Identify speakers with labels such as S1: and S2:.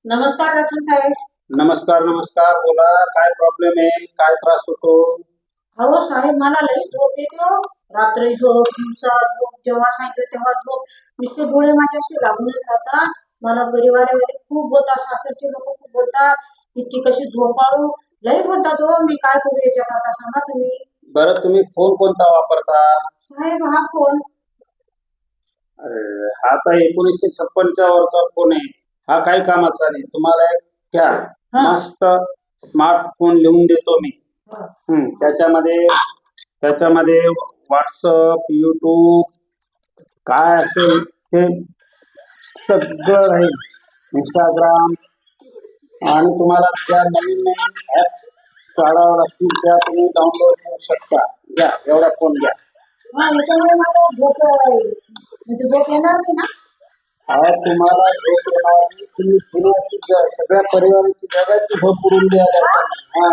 S1: नमस्कार डॉक्टर साहेब.
S2: नमस्कार नमस्कार. बोला, काय प्रॉब्लेम आहे? काय त्रास होतो?
S1: अहो साहेब, मला लई झोप येते हो. रात्री झोप, दिवसा झोप, जेव्हा सांगितलं तेव्हा झोप. नुसते डोळे माझे असे लागूनच राहतात. मला परिवारामध्ये खूप बोलतात, सासरचे लोक खूप बोलतात, इतकी कशी झोपाळू लई बोलतात हो. मी काय करू याच्याकरता सांगा तुम्ही.
S2: बरं, तुम्ही फोन कोणता वापरता?
S1: साहेब हा फोन.
S2: अरे, हा तर 1956च्या वरचा फोन आहे. हा काही कामाचा नाही. तुम्हाला एक घ्या,
S1: हा.
S2: मस्त स्मार्टफोन लिहून देतो मी. त्याच्यामध्ये त्याच्यामध्ये व्हॉट्सअप, युट्यूब काय असेल ते सगळं राहील. इंस्टाग्राम आणि तुम्हाला ज्या नवीन नवीन ऍप काढावं लागतील त्या तुम्ही डाउनलोड करू शकता. घ्या, एवढा फोन घ्या.
S1: हा, याच्यामुळे मला झोप म्हणजे झोप येणार नाही ना.
S2: हा, तुम्हाला झोप येणार नाही. तुम्ही सगळ्या परिवाराची जगाची झोप उडून द्यायला. हा,